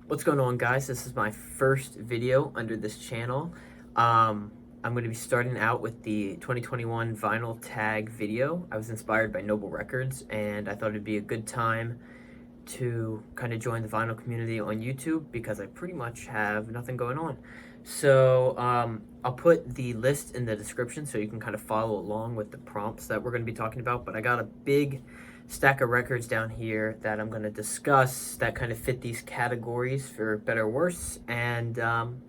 What's going on, guys? This is my first video under this channel. I'm going to be starting out with the 2021 vinyl tag video. I was inspired by Noble Records, and I thought it'd be a good time to kind of join the vinyl community on YouTube because I pretty much have nothing going on. So I'll put the list in the description so you can kind of follow along with the prompts that we're going to be talking about. But I got a big stack of records down here that I'm going to discuss that kind of fit these categories for better or worse. And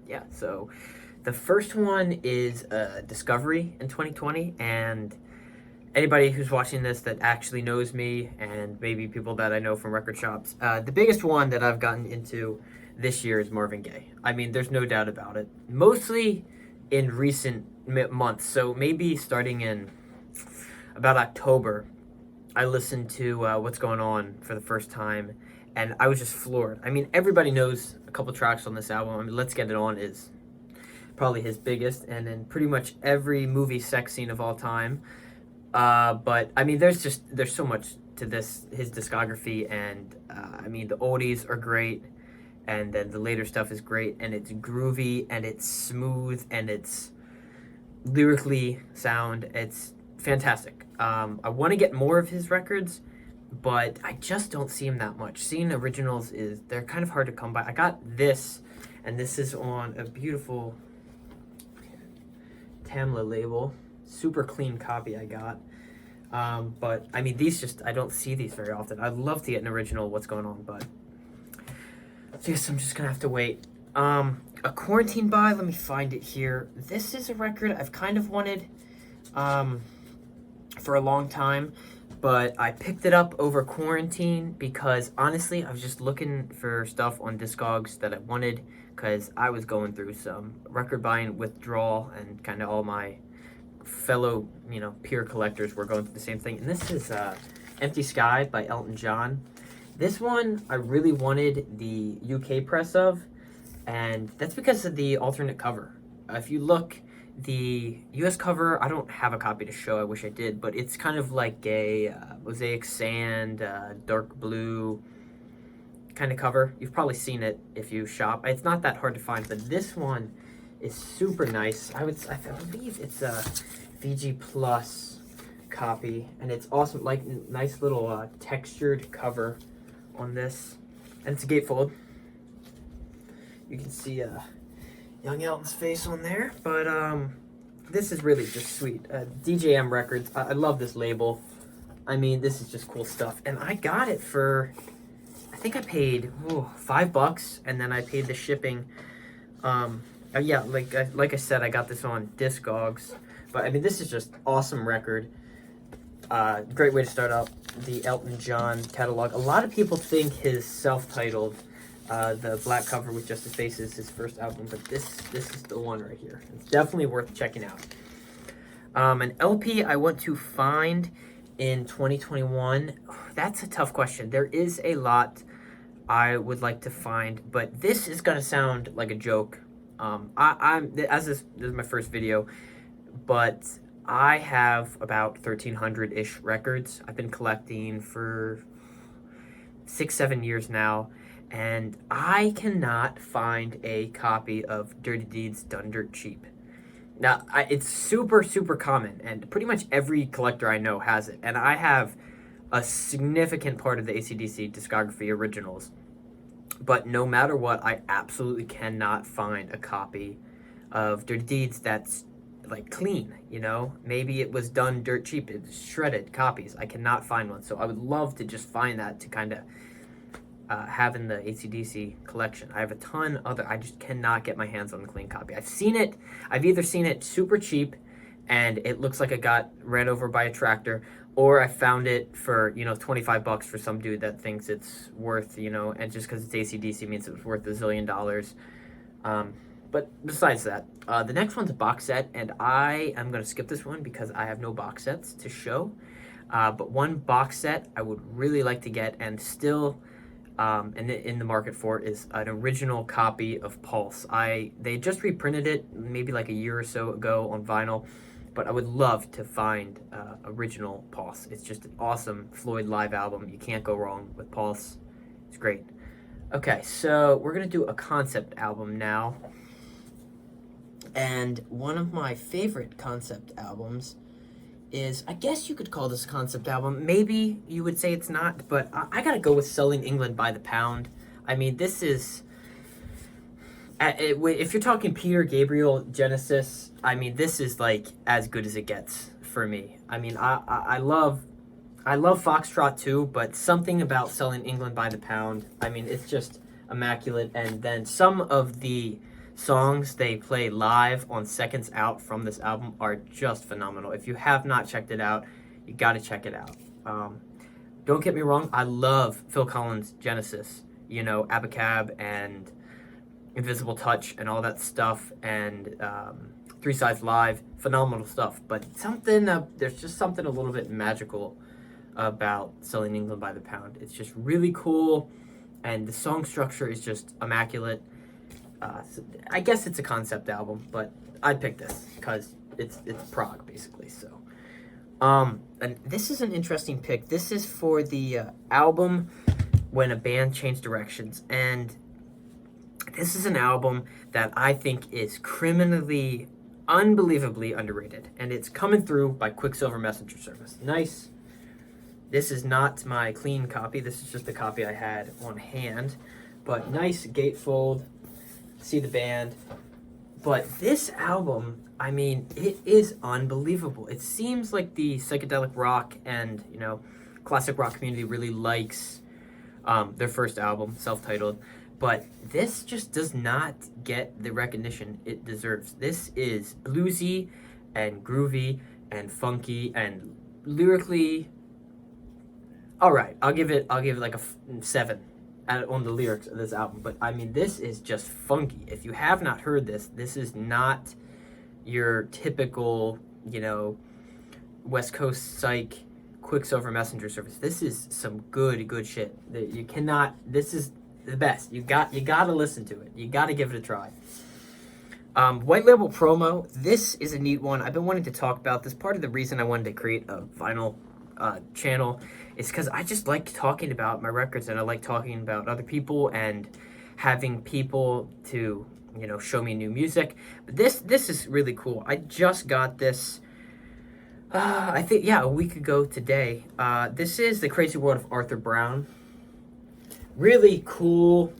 yeah, so the first one is Discovery in 2020. And anybody who's watching this that actually knows me, and maybe people that I know from record shops, the biggest one that I've gotten into this year is Marvin Gaye. I mean, there's no doubt about it. Mostly in recent months. So maybe starting in about October, I listened to What's Going On for the first time, and I was just floored. I mean, everybody knows a couple tracks on this album. I mean, Let's Get It On is probably his biggest, and then pretty much every movie sex scene of all time. But I mean, there's so much to his discography, and I mean, the oldies are great, and then the later stuff is great, and it's groovy, and it's smooth, and it's lyrically sound. It's fantastic. I want to get more of his records, but I just don't see him that much. Seeing originals they're kind of hard to come by. I got this, and this is on a beautiful Tamla label. Super clean copy I got. But I mean, I don't see these very often. I'd love to get an original What's Going On, but I guess I'm just gonna have to wait. A quarantine buy, let me find it here. This is a record I've kind of wanted for a long time, but I picked it up over quarantine because honestly, I was just looking for stuff on Discogs that I wanted because I was going through some record buying withdrawal, and kind of all my fellow, peer collectors were going through the same thing. And this is Empty Sky by Elton John. This one I really wanted the UK press of, and that's because of the alternate cover. If you look, the US cover, I don't have a copy to show, I wish I did, but it's kind of like a mosaic sand, dark blue kind of cover. You've probably seen it if you shop. It's not that hard to find, but this one is super nice. I believe it's a VG Plus copy, and it's awesome, like nice little textured cover on this, and it's a gatefold. You can see young Elton's face on there, but this is really just sweet. DJM Records, I love this label. I mean, this is just cool stuff, and I got it for, I think I paid $5, and then I paid the shipping. Yeah, like I said, I got this on Discogs, but I mean, this is just awesome record. Great way to start out the Elton John catalog. A lot of people think his self-titled, the black cover with just his face, is his first album, but this is the one right here. It's definitely worth checking out. An LP I want to find in 2021, that's a tough question. There is a lot I would like to find, but this is gonna sound like a joke. This is my first video, but I have about 1,300-ish records. I've been collecting for 6-7 years now, and I cannot find a copy of Dirty Deeds Done Dirt Cheap. Now, it's super, super common, and pretty much every collector I know has it, and I have a significant part of the AC/DC discography originals. But no matter what, I absolutely cannot find a copy of Dirty Deeds that's like clean, Maybe it was done dirt cheap. It's shredded copies. I cannot find one. So I would love to just find that to kind of have in the AC/DC collection. I have a ton I just cannot get my hands on a clean copy. I've either seen it super cheap and it looks like it got ran over by a tractor, or I found it for, $25 for some dude that thinks it's worth, and just because it's AC/DC means it was worth $1 zillion. But besides that, the next one's a box set, and I am going to skip this one because I have no box sets to show. But one box set I would really like to get, and still in the market for, is an original copy of Pulse. They just reprinted it maybe like a year or so ago on vinyl, but I would love to find original Pulse. It's just an awesome Floyd live album. You can't go wrong with Pulse. It's great. Okay, so we're gonna do a concept album now. And one of my favorite concept albums is, I guess you could call this a concept album. Maybe you would say it's not, but I gotta go with Selling England by the Pound. I mean, this is, if you're talking Peter Gabriel Genesis, I mean, this is like as good as it gets for me. I mean, I love Foxtrot too, but something about Selling England by the Pound, I mean, it's just immaculate. And then some of the songs they play live on Seconds Out from this album are just phenomenal. If you have not checked it out, you got to check it out. Don't get me wrong, I love Phil Collins' Genesis, you know, Abacab and Invisible Touch and all that stuff, and Three Sides Live, phenomenal stuff. But there's just something a little bit magical about Selling England by the Pound. It's just really cool, and the song structure is just immaculate. So I guess it's a concept album, but I picked this because it's prog basically. So, and this is an interesting pick. This is for the album When a Band Changed Directions, and this is an album that I think is criminally, unbelievably underrated, and it's Coming Through by Quicksilver Messenger Service. Nice. This is not my clean copy. This is just the copy I had on hand, but nice gatefold. See the band. But this album, I mean, it is unbelievable. It seems like the psychedelic rock and, you know, classic rock community really likes their first album, self-titled, but this just does not get the recognition it deserves. This is bluesy and groovy and funky and lyrically, all right, I'll give it like a 7 on the lyrics of this album. But I mean, this is just funky. If you have not heard this, this is not your typical, you know, West Coast psych Quicksilver Messenger Service. This is some good shit. You cannot. This is the best. You got to listen to it. You got to give it a try. White Label Promo. This is a neat one. I've been wanting to talk about this. Part of the reason I wanted to create a vinyl channel is because I just like talking about my records, and I like talking about other people and having people to, you know, show me new music. But this is really cool. I just got this, I think, yeah, a week ago today. This is The Crazy World of Arthur Brown. Really cool,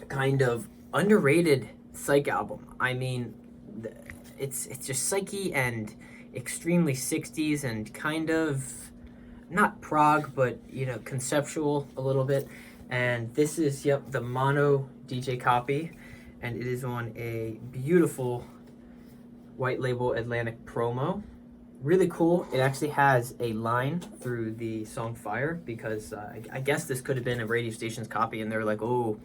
kind of underrated psych album. I mean, it's just psyche and extremely 60s and kind of not prog, but, you know, conceptual a little bit. And this is, yep, the mono DJ copy, and it is on a beautiful White Label Atlantic Promo. Really cool. It actually has a line through the song Fire, because I guess this could have been a radio station's copy, and they're like, oh,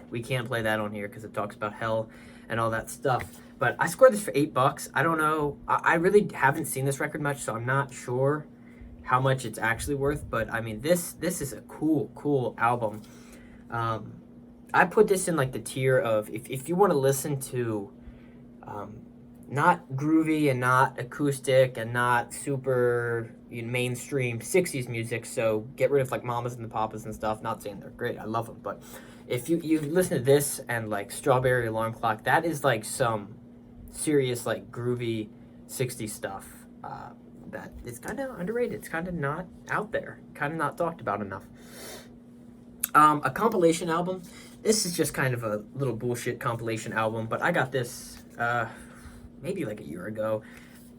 we can't play that on here because it talks about hell and all that stuff. But I scored this for $8. I don't know. I really haven't seen this record much, so I'm not sure how much it's actually worth. But I mean, this is a cool album. I put this in like the tier of if you want to listen to not groovy and not acoustic and not super, you know, mainstream 60s music, so get rid of like Mamas and the Papas and stuff. Not saying they're great, I love them, but if you listen to this and like Strawberry Alarm Clock, that is like some serious like groovy 60s stuff that is kind of underrated. It's kind of not out there, kind of not talked about enough. A compilation album. This is just kind of a little bullshit compilation album, but I got this maybe like a year ago.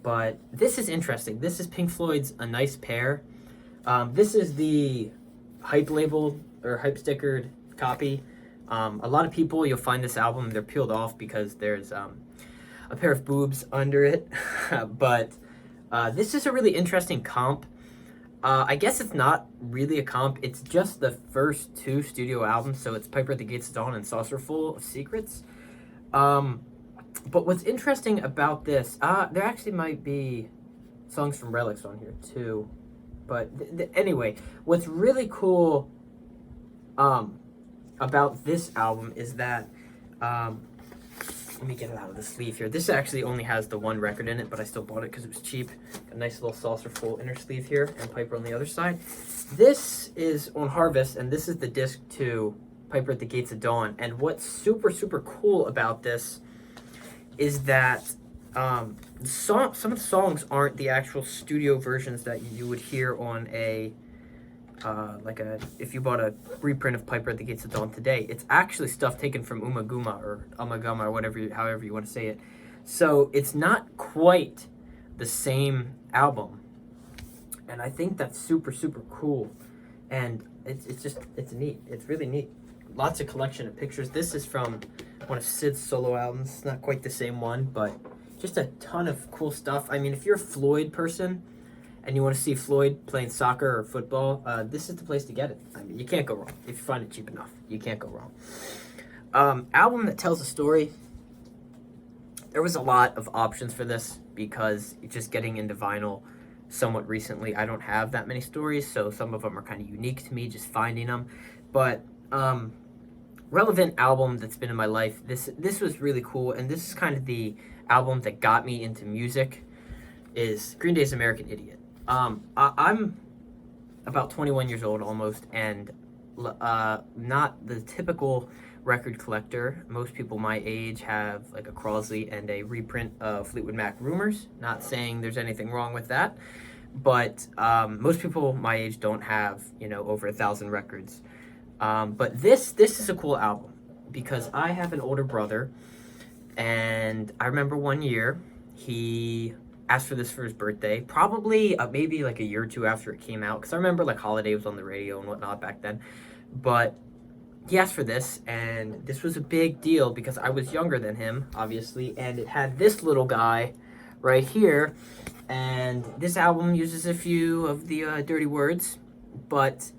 But this is interesting. This is Pink Floyd's A Nice Pair. This is the hype labeled or hype stickered copy. A lot of people, you'll find this album, they're peeled off because there's a pair of boobs under it. But this is a really interesting comp. I guess it's not really a comp. It's just the first 2 studio albums, so it's Piper at the Gates of Dawn and Saucerful of Secrets. But what's interesting about this, there actually might be songs from Relics on here too. But anyway, what's really cool about this album is that, let me get it out of the sleeve here. This actually only has the 1 record in it, but I still bought it because it was cheap. A nice little Saucerful inner sleeve here, and Piper on the other side. This is on Harvest, and this is the disc to Piper at the Gates of Dawn. And what's super, super cool about this is that some of the songs aren't the actual studio versions that you would hear on if you bought a reprint of Piper at the Gates of Dawn today. It's actually stuff taken from Umaguma or Amagama or however you want to say it. So it's not quite the same album, and I think that's super, super cool. And it's neat. It's really neat. Lots of collection of pictures. This is from one of Sid's solo albums. It's not quite the same one, but just a ton of cool stuff. I mean, if you're a Floyd person and you want to see Floyd playing soccer or football, this is the place to get it. I mean, you can't go wrong. If you find it cheap enough, you can't go wrong. Album that tells a story. There was a lot of options for this because just getting into vinyl somewhat recently, I don't have that many stories, so some of them are kind of unique to me, just finding them. But relevant album that's been in my life, this was really cool, and this is kind of the album that got me into music, is Green Day's American Idiot. I'm about 21 years old almost, and not the typical record collector. Most people my age have like a Crosley and a reprint of Fleetwood Mac Rumors. Not saying there's anything wrong with that, but most people my age don't have, over 1,000 records. But this is a cool album because I have an older brother, and I remember one year he asked for this for his birthday, probably maybe like a year or two after it came out, because I remember like Holiday was on the radio and whatnot back then. But he asked for this, and this was a big deal because I was younger than him, obviously, and it had this little guy right here, and this album uses a few of the dirty words, but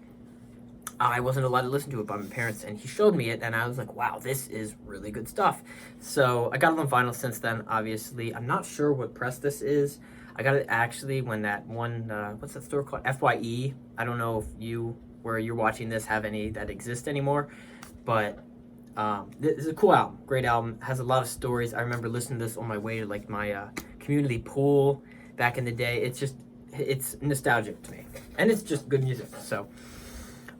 I wasn't allowed to listen to it by my parents, and he showed me it, and I was like, wow, this is really good stuff. So I got it on vinyl since then, obviously. I'm not sure what press this is. I got it actually when that one, what's that store called? FYE. I don't know if you, where you're watching this, have any that exist anymore, but this is a cool album, great album, has a lot of stories. I remember listening to this on my way to like my community pool back in the day. It's nostalgic to me, and it's just good music. So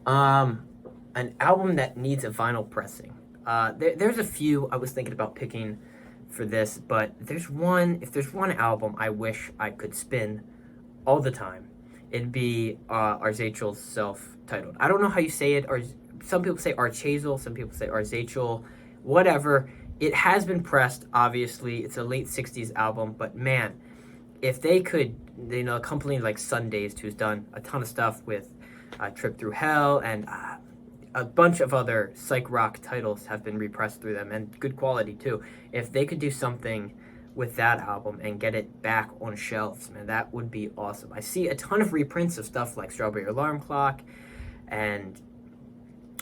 an album that needs a vinyl pressing. There's a few I was thinking about picking for this, but if there's one album I wish I could spin all the time, it'd be Arzachel's self-titled. I don't know how you say it, or some people say Archazel, some people say Arzachel, whatever. It has been pressed, obviously. It's a late 60s album, but man, if they could, a company like Sundays, who's done a ton of stuff with Trip Through Hell, and a bunch of other psych rock titles have been repressed through them, and good quality too. If they could do something with that album and get it back on shelves, man, that would be awesome. I see a ton of reprints of stuff like Strawberry Alarm Clock and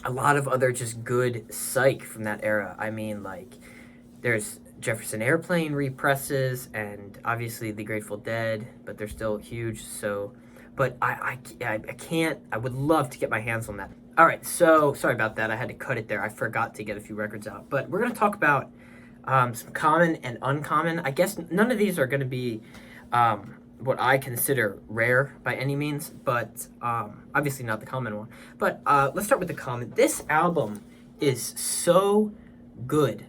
a lot of other just good psych from that era. I mean, like, there's Jefferson Airplane represses, and obviously the Grateful Dead, but they're still huge. So, but I can't. I would love to get my hands on that. All right, so sorry about that. I had to cut it there. I forgot to get a few records out. But we're gonna talk about some common and uncommon. I guess none of these are gonna be what I consider rare by any means, but obviously not the common one. But let's start with the common. This album is so good.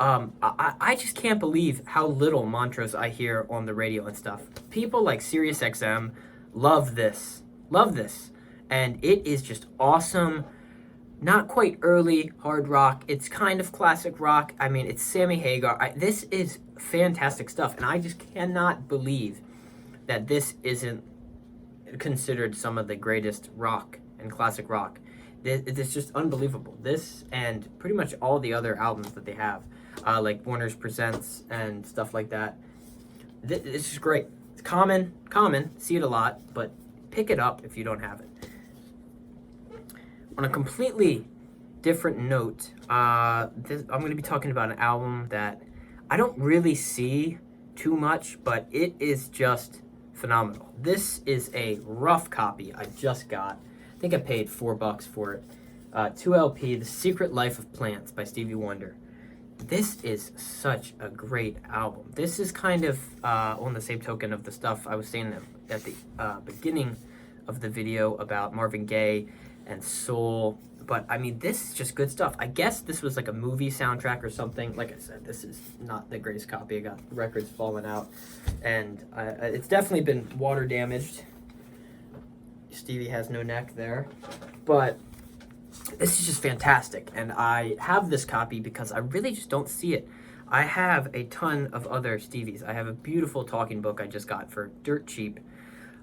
I just can't believe how little mantras I hear on the radio and stuff. People like SiriusXM love this, and it is just awesome. Not quite early hard rock. It's kind of classic rock. I mean, it's Sammy Hagar. This is fantastic stuff, and I just cannot believe that this isn't considered some of the greatest rock and classic rock. It's just unbelievable. This and pretty much all the other albums that they have, like Warner's Presents and stuff like that. It's just great. It's common, see it a lot, but pick it up if you don't have it. On a completely different note, I'm going to be talking about an album that I don't really see too much, but it is just phenomenal. This is a rough copy I just got. I think I paid $4 for it. 2LP, The Secret Life of Plants by Stevie Wonder. This is such a great album. This is kind of on the same token of the stuff I was saying at the beginning of the video about Marvin Gaye and soul But I mean, this is just good stuff. I guess this was like a movie soundtrack or something. Like I said, this is not the greatest copy. I got records falling out, and it's definitely been water damaged. Stevie has no neck there, but this is just fantastic. And I have this copy because I really just don't see it. I have a ton of other Stevies. I have a beautiful talking book I just got for dirt cheap.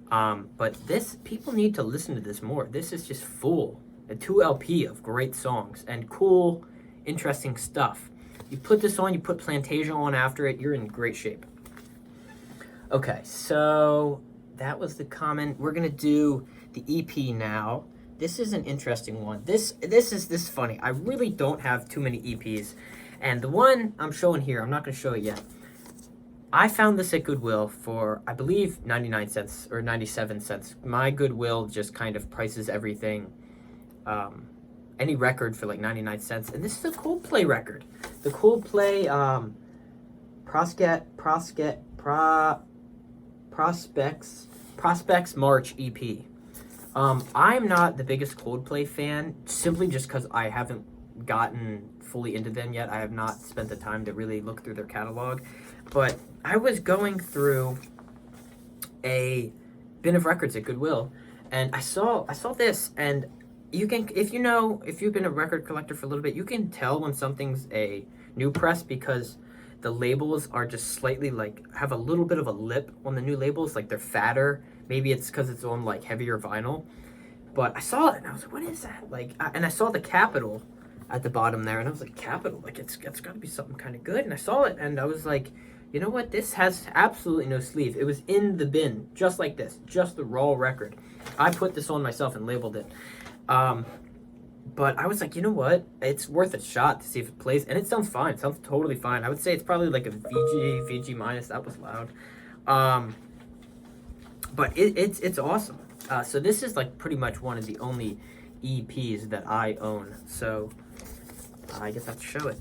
But this, people need to listen to this more. This is just full. A 2 LP of great songs and cool, interesting stuff. You put this on, you put Plantasia on after it, you're in great shape. Okay, so that was the comment. We're gonna do the EP now. This is an interesting one. This is funny. I really don't have too many EPs. And the one I'm showing here, I'm not gonna show it yet. I found this at Goodwill for, I believe, 99 cents or 97 cents. My Goodwill just kind of prices everything, any record for like 99 cents. And this is a Coldplay record. The Coldplay Prospects March EP. I'm not the biggest Coldplay fan, simply just because I haven't gotten fully into them yet. I have not spent the time to really look through their catalog. But I was going through a bin of records at Goodwill, and I saw this, and you can, if you've been a record collector for a little bit, you can tell when something's a new press because the labels are just slightly like, have a little bit of a lip on the new labels, like they're fatter. Maybe it's because it's on like heavier vinyl. But I saw it and I was like, what is that? Like, and I saw the Capitol at the bottom there, and I was like, Capitol, like it's got to be something kind of good. And I saw it and I was like, you know what? This has absolutely no sleeve. It was in the bin, just like this, just the raw record. I put this on myself and labeled it. But I was like, you know what? It's worth a shot to see if it plays. And it sounds fine. It sounds totally fine. I would say it's probably like a VG minus. That was loud. But it's awesome. So this is like pretty much one of the only EPs that I own. So I guess I have to show it.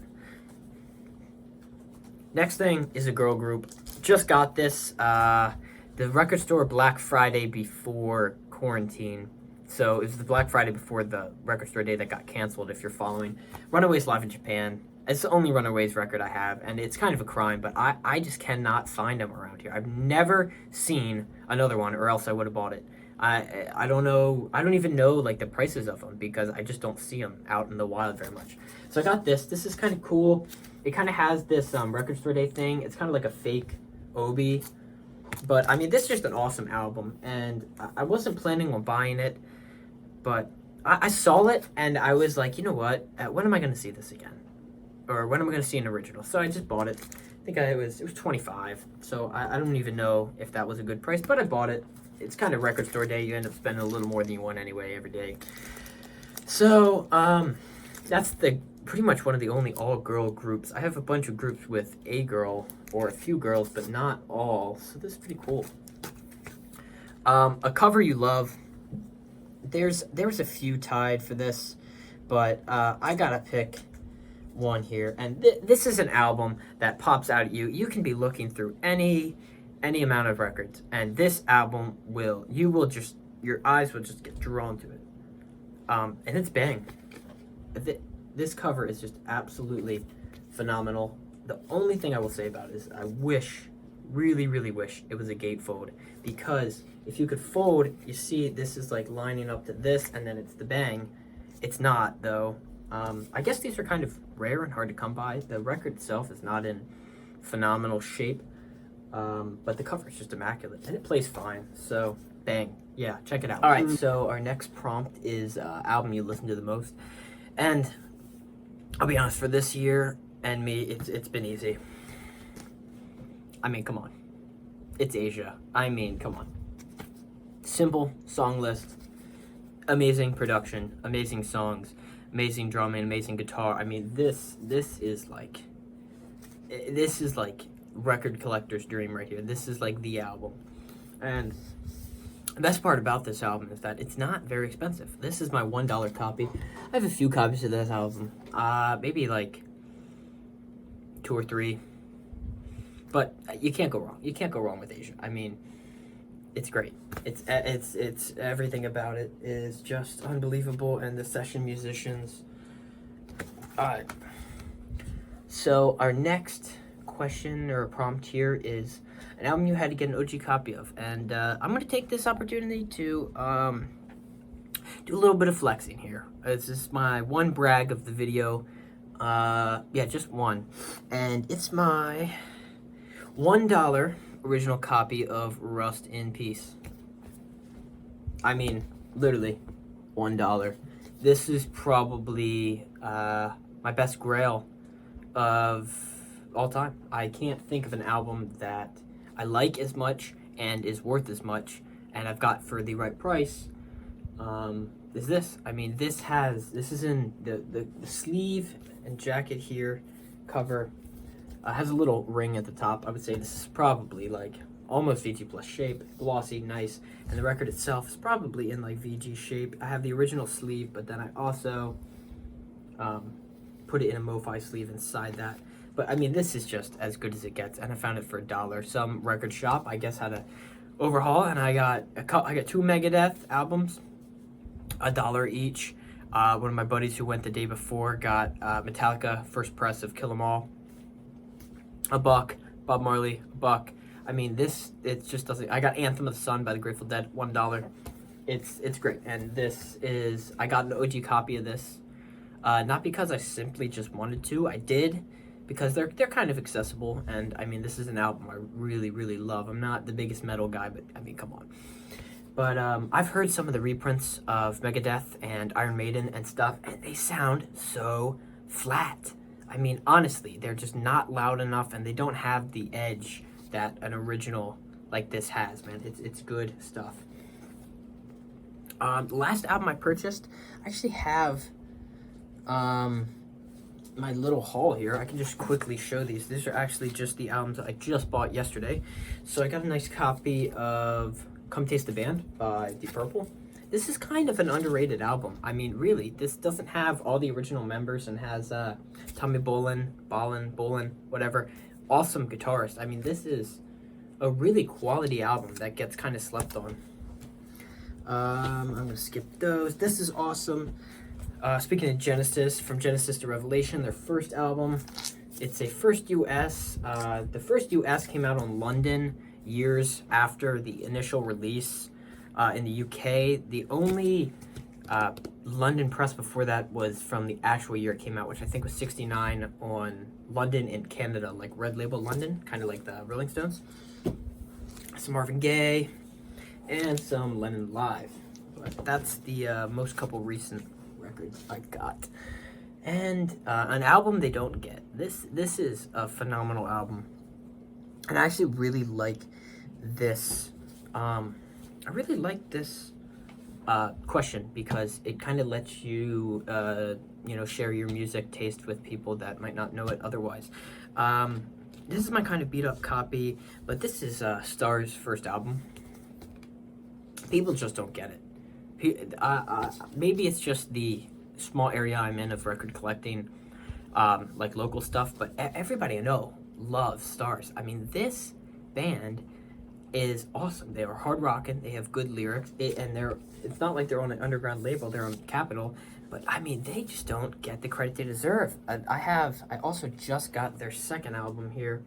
Next thing is a girl group. Just got this. The record store Black Friday before quarantine. So it was the Black Friday before the record store day that got canceled, if you're following. Runaways Live in Japan. It's the only Runaways record I have, and it's kind of a crime, but I just cannot find them around here. I've never seen another one, or else I would have bought it. I don't know. I don't even know like the prices of them because I just don't see them out in the wild very much. So I got this. This is kind of cool. It kind of has this record store day thing. It's kind of like a fake Obi. But, I mean, this is just an awesome album, and I wasn't planning on buying it, but I saw it, and I was like, you know what? When am I going to see this again? Or when am I going to see an original? So I just bought it. I think it was $25, so I don't even know if that was a good price, but I bought it. It's kind of record store day. You end up spending a little more than you want anyway every day. So, that's pretty much one of the only all-girl groups. I have a bunch of groups with a girl or a few girls, but not all. So this is pretty cool. A cover you love. There's a few tied for this, but I gotta pick one here. And this is an album that pops out at you. You can be looking through any amount of records, and this album your eyes will just get drawn to it. And it's bang. This cover is just absolutely phenomenal. The only thing I will say about it is I really, really wish it was a gatefold, because if you could fold, you see this is like lining up to this, and then it's the bang. It's not, though. I guess these are kind of rare and hard to come by. The record itself is not in phenomenal shape, but the cover is just immaculate, and it plays fine. So, bang. Yeah, check it out. All right, so our next prompt is album you listen to the most. And I'll be honest, for this year and me, it's been easy. I mean, come on. It's Asia. I mean, come on. Simple song list, amazing production, amazing songs, amazing drumming, amazing guitar. I mean, this is like record collector's dream right here. This is like the album. And the best part about this album is that it's not very expensive. This is my $1 copy. I have a few copies of this album. Maybe like 2 or 3. But you can't go wrong. You can't go wrong with Asia. I mean, it's great. It's everything about it is just unbelievable, and the session musicians. So our next question or prompt here is an album you had to get an OG copy of, and I'm gonna take this opportunity to do a little bit of flexing here. This is my one brag of the video. Yeah, just one, and it's my $1 original copy of Rust in Peace. I mean, literally, $1. This is probably my best grail of all time. I can't think of an album that I like as much and is worth as much, and I've got for the right price. Is this? I mean, this is in the sleeve and jacket here, cover. Has a little ring at the top. I would say this is probably like almost VG Plus shape, glossy, nice, and the record itself is probably in like VG shape. I have the original sleeve, but then I also put it in a MoFi sleeve inside that. But I mean, this is just as good as it gets, and I found it for $1. Some record shop, I guess, had a overhaul, and I got two Megadeth albums, $1 each. One of my buddies who went the day before got Metallica first press of Kill 'Em All, $1. Bob Marley, $1. I mean, it just doesn't. I got Anthem of the Sun by the Grateful Dead, $1. It's great, and this is, I got an OG copy of this. Not because I simply just wanted to. I did because they're kind of accessible, and I mean, this is an album I really, really love. I'm not the biggest metal guy, but I mean, come on. But I've heard some of the reprints of Megadeth and Iron Maiden and stuff, and they sound so flat. I mean, honestly, they're just not loud enough, and they don't have the edge that an original like this has, man. It's good stuff. The last album I purchased, I actually have my little haul here. I can just quickly show these. These are actually just the albums I just bought yesterday. So I got a nice copy of Come Taste the Band by Deep Purple. This is kind of an underrated album. I mean, really, this doesn't have all the original members and has Tommy Bolin, whatever. Awesome guitarist. I mean, this is a really quality album that gets kind of slept on. I'm going to skip those. This is awesome. Speaking of Genesis, From Genesis to Revelation, their first album. It's a first US. The first US came out on London years after the initial release in the UK. The only London press before that was from the actual year it came out, which I think was 69 on London in Canada, like Red Label London, kind of like the Rolling Stones. Some Marvin Gaye, and some Lennon Live. But that's the most couple recent records I got. And an album they don't get. This is a phenomenal album. And I actually really like this. I really like this question because it kind of lets you, share your music taste with people that might not know it otherwise. This is my kind of beat up copy, but this is Star's first album. People just don't get it. Maybe it's just the small area I'm in of record collecting, like local stuff, but everybody I know loves Stars. I mean, this band is awesome. They are hard rocking. They have good lyrics, it's not like they're on an underground label. They're on Capitol, but I mean, they just don't get the credit they deserve. I also just got their second album here,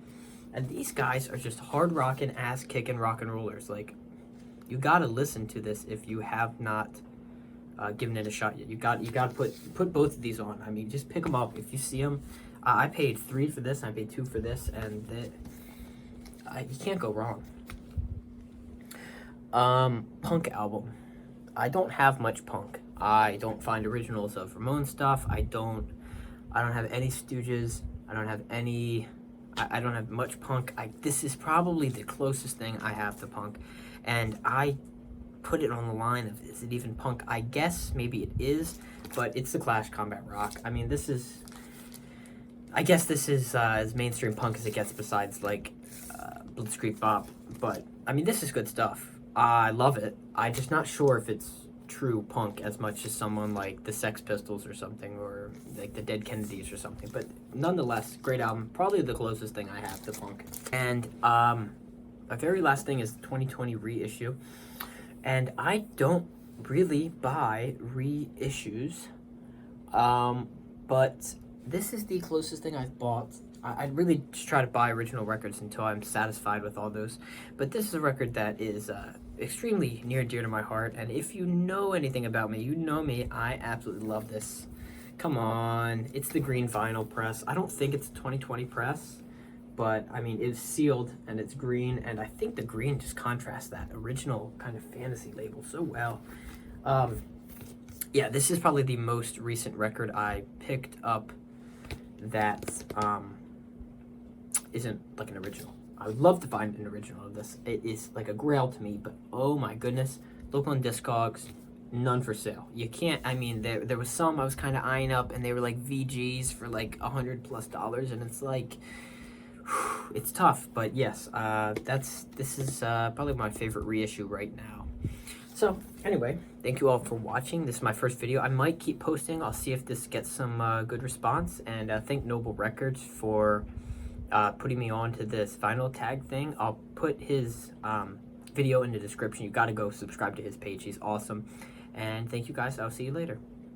and these guys are just hard rocking, ass kicking rock and rollers. Like, you gotta listen to this if you have not given it a shot yet. You got to put both of these on. I mean, just pick them up if you see them. I paid $3 for this, and I paid $2 for this, and you can't go wrong. Punk album. I don't have much punk. I don't find originals of Ramones stuff. I don't have any Stooges. I don't have much punk. This is probably the closest thing I have to punk, and I put it on the line of, is it even punk? I guess maybe it is, but it's the Clash Combat Rock. I mean, I guess this is as mainstream punk as it gets, besides like Blitzkrieg Bop. But I mean, this is good stuff. I love it. I'm just not sure if it's true punk as much as someone like the Sex Pistols or something, or like the Dead Kennedys or something. But nonetheless, great album. Probably the closest thing I have to punk. And my very last thing is the 2020 reissue, and I don't really buy reissues, but this is the closest thing I've bought. I really just try to buy original records until I'm satisfied with all those, but this is a record that is extremely near and dear to my heart, and if you know anything about me, you know me, I absolutely love this. Come on, it's the green vinyl press. I don't think it's a 2020 press, but I mean, it's sealed and it's green, and I think the green just contrasts that original kind of fantasy label so well. Yeah, this is probably the most recent record I picked up that isn't like an original. I would love to find an original of this. It is like a grail to me, but oh my goodness, local on Discogs, none for sale. You can't, I mean, there was some I was kind of eyeing up, and they were like VGs for like $100+, and it's like, whew, it's tough, but yes, this is probably my favorite reissue right now. So anyway, thank you all for watching. This is my first video. I might keep posting. I'll see if this gets some good response, and thank Noble Records for putting me on to this vinyl tag thing. I'll put his video in the description. You got to go subscribe to his page. He's awesome. And thank you guys. I'll see you later.